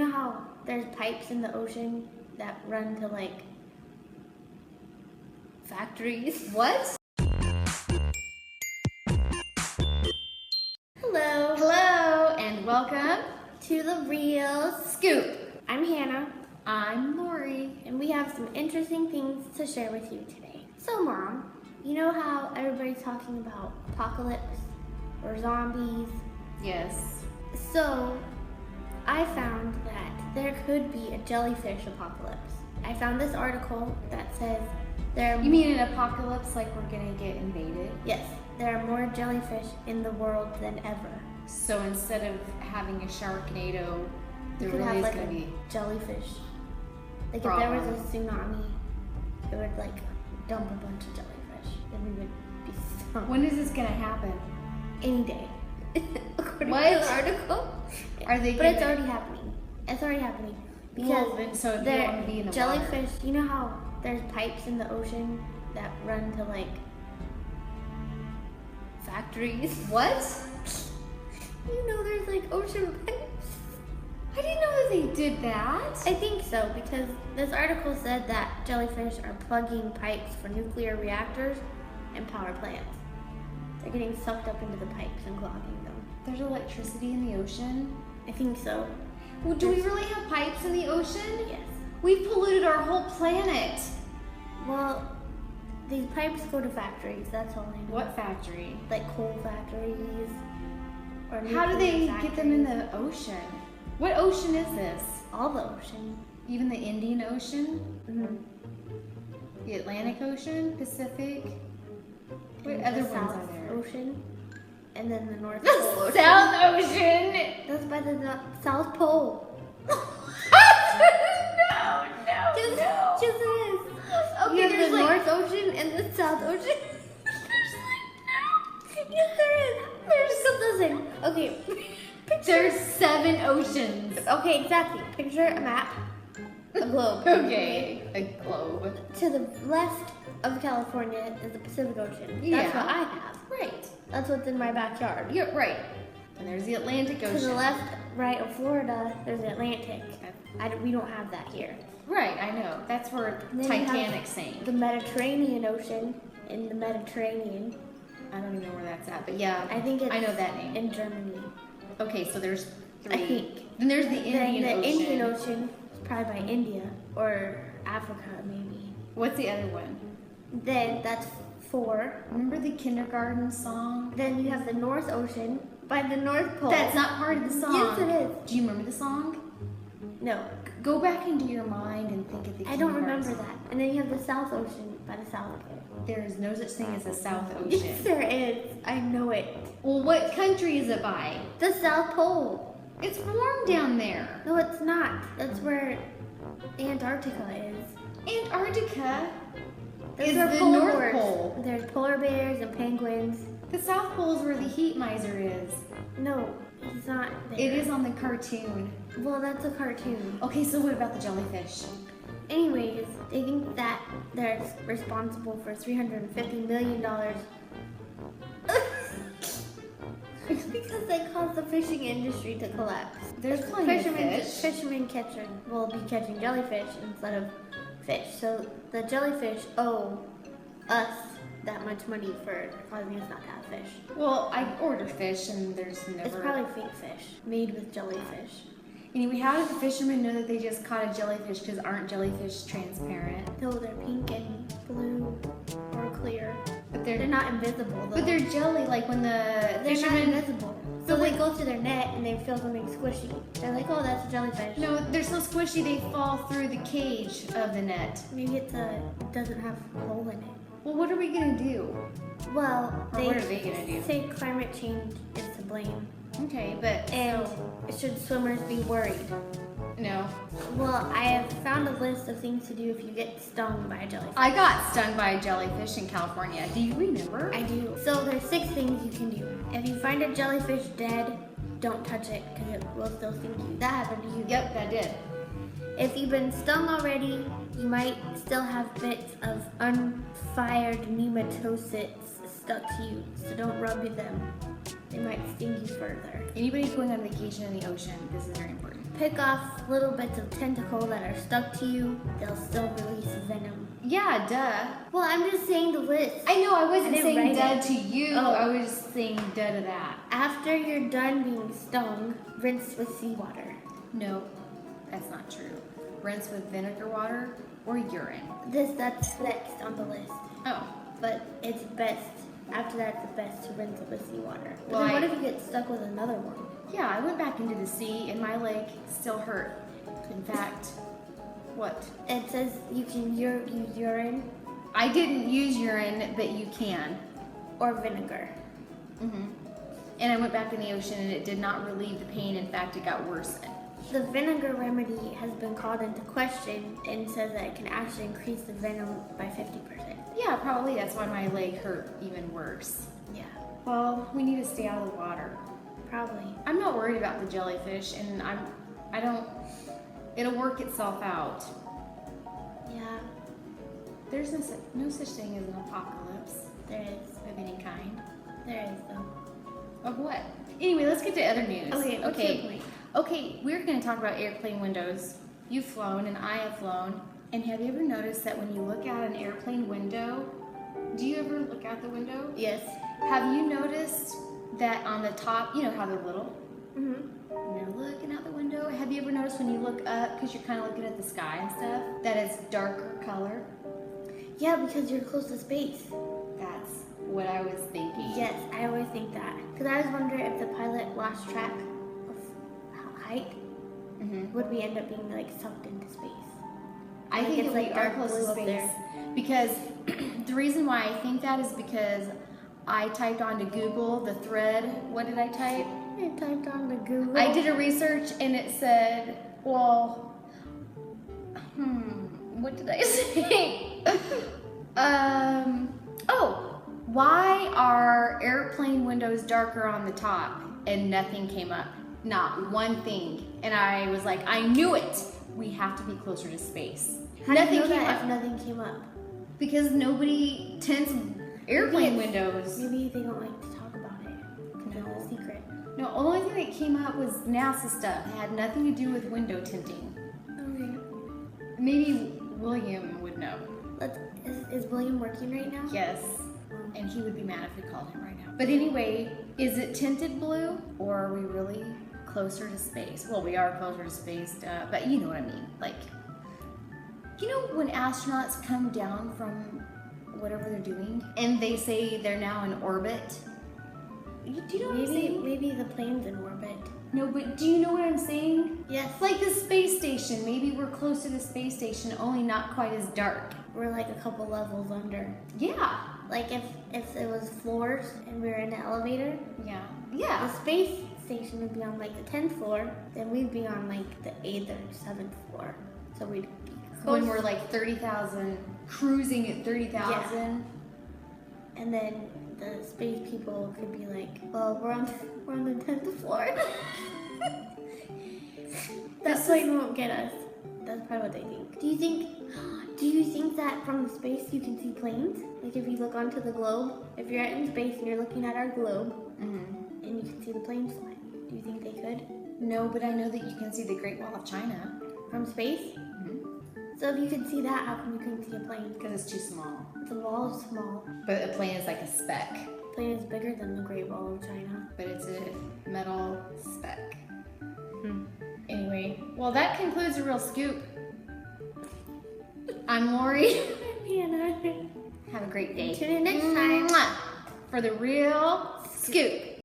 know how there's pipes in the ocean that run to like factories? What? Hello. Hello, and welcome To the Real Scoop. I'm Hannah, I'm Lori. and we have some interesting things to share with you today. So, Mom, you know how everybody's talking about apocalypse or zombies? Yes. So, I found that there could be a jellyfish apocalypse. I found this article that says You mean an apocalypse like we're gonna get invaded? Yes, there are more jellyfish in the world than ever. So instead of having a Sharknado, there You could really have is like gonna a be jellyfish. Like problem. if there was a tsunami, it would like dump a bunch of jellyfish, and we would be sunk. When is this gonna happen? Any day. According What? to the article. Are they But it's gonna- already happening. It's already happening. Well, then, so if you there- wanna be in the jellyfish, you know how there's pipes in the ocean that run to like factories? What? You know there's like ocean pipes? I didn't know that they did that. I think so, because this article said that jellyfish are plugging pipes for nuclear reactors and power plants. They're getting sucked up into the pipes and clogging them. There's electricity in the ocean. I think so. Well, do we really have pipes in the ocean? Yes. We've polluted our whole planet. Well, these pipes go to factories, that's all I know. What factory? Like coal factories. Or How do they nuclear get them in factories. the ocean? What ocean is this? All the ocean. Even the Indian Ocean? Mm-hmm. The Atlantic Ocean? Pacific? What And other the ones South are there? Ocean. And then the North Pole The Ocean. South Ocean! That's by the South Pole. No. Just it is. Okay, You have there's the like- North Ocean and the South Ocean. Yes, there is. Listen. Okay. There's 7 oceans. Okay, exactly. Picture a map, a globe. Okay, a globe. To the left of California is the Pacific Ocean. That's Yeah. what I have. Right. That's what's in my backyard. You're right. And there's the Atlantic Ocean. To the left, right of Florida, there's the Atlantic. We don't have that here. Right, I know. That's where And then you have Titanic sank. The Mediterranean Ocean in the Mediterranean. I don't even know where that's at, but yeah, I think it's I know that name. in Germany. Okay, so there's 3. I think. Then there's the Indian Then the Ocean. Indian Ocean is probably by India or Africa, maybe. What's the other one? Then that's 4. Remember the kindergarten song? Then you have the North Ocean by the North Pole. That's not part of the song. Yes, it is. Do you remember the song? No, Go back into your mind and think of the I don't kindergarten remember song. that. And then you have the South Ocean by the South Pole. There is no such thing as a South Yes, Ocean. there is. I know it. Well, what country is it by? The South Pole. It's warm down there. No, it's not. That's where Antarctica is. Antarctica Those is are the polar North bears. Pole. There's polar bears and penguins. The South Pole is where the heat miser is. No, it's not there. It is on the cartoon. Well, that's a cartoon. Okay, so what about the jellyfish? Anyways, they think that they're responsible for $350 million because they caused the fishing industry to collapse. There's plenty of fish. Fishermen will be catching jellyfish instead of fish. So the jellyfish owe us that much money for causing us not to have fish. Well, I order fish and there's never... It's probably fake fish made with jellyfish. Anyway, how do the fishermen know that they just caught a jellyfish? Because aren't jellyfish transparent? No, they're pink and blue or clear. But They're not invisible though. But they're jelly, like when the They're not fishermen... invisible. So they go to their net and they feel something squishy. They're like, oh, that's a jellyfish. No, they're so squishy they fall through the cage of the net. Maybe it doesn't have a hole in it. Well, what are we gonna do? Well, Or what are they gonna do? say climate change is to blame. Okay, but And should swimmers be worried? no. Well, I have found a list of things to do if you get stung by a jellyfish. I got stung by a jellyfish in California. Do you remember? I do. So there's 6 things you can do. If you find a jellyfish dead, don't touch it because it will still sting you. That happened to you. Yep, that did. If you've been stung already, you might still have bits of unfired nematocysts stuck to you, so don't rub them. They might sting you further. Anybody going on vacation in the ocean, this is very important. pick off little bits of tentacle that are stuck to you, they'll still release venom. Yeah, duh. Well, I'm just saying the list. I know, I wasn't didn't saying write duh it. to you. Oh. I was saying duh to that. After you're done being stung, rinse with seawater. No, that's not true. Rinse with vinegar water or urine. That's next on the list. Oh. But it's best, after that, it's best to rinse it with seawater. But Well, then what if you get stuck with another one? Yeah, I went back into the sea and my leg still hurt. In fact, what? It says you can use urine I didn't use urine, but you can. or vinegar. And I went back in the ocean and it did not relieve the pain. In fact, it got worse. The vinegar remedy has been called into question and says that it can actually increase the venom by 50%. Yeah, probably that's why my leg hurt even worse. Yeah, Well, we need to stay out of the water. probably. I'm not worried about the jellyfish, and it'll work itself out. Yeah, There's no such thing as an apocalypse there is. of any kind. There is though. Of what? Anyway, let's get to other news. Okay, what's your point? Okay, we're going to talk about airplane windows. You've flown and I have flown. And have you ever noticed that when you look out an airplane window, do you ever look out the window? Yes. Have you noticed that on the top, you know how they're little? Mhm. When you're looking out the window, have you ever noticed when you look up, because you're kind of looking at the sky and stuff, that it's darker color? Yeah, because you're close to space. That's what I was thinking. Yes, I always think that. Because I was wondering if the pilot lost track of height, would we end up being like sucked into space? I Like think it's that we like are dark close blue to up space. there. Because the reason why I think that is because I typed onto Google the thread. What did I type? I typed on the Google. I did a research and it said, well, what did I say? Why are airplane windows darker on the top? And nothing came up. Not one thing. And I was like, I knew it. We have to be closer to space. How do you Nothing know came that up. if nothing came up? Because nobody tends airplane windows. Maybe they don't like to talk about it. Because it's a secret. No, the only thing that came up was NASA stuff. It had nothing to do with window tinting. Okay. Maybe William would know. Is William working right now? Yes. And he would be mad if we called him right now. But anyway, is it tinted blue or are we really closer to space? Well, we are closer to space, but you know what I mean. Like, you know when astronauts come down from whatever they're doing and they say they're now in orbit? Do you know what I'm saying? Maybe the plane's in orbit. No, but do you know what I'm saying? Yes. Like the space station. Maybe we're close to the space station, only not quite as dark. We're like a couple levels under. Yeah. Like if it was floors and we were in an elevator, Yeah. the Yeah. space station would be on like the 10th floor, then we'd be on like the 8th or 7th floor. So we'd be close. When we're like 30,000, cruising at 30,000. And then the space people could be like, well, we're on the 10th floor. That plane won't get us. That's probably what they think. Do you think that from space you can see planes? Like if you look onto the globe, if you're in space and you're looking at our globe, and you can see the planes flying, do you think they could? No, but I know that you can see the Great Wall of China. From space? So if you could see that, how come you couldn't see a plane? Because it's too small. The wall is small. But a plane is like a speck. The plane is bigger than the Great Wall of China. But it's a metal speck. Anyway, well that concludes the real scoop. I'm Lori. Hannah. Have a great day. Tune in next time. Mwah! For the real scoop.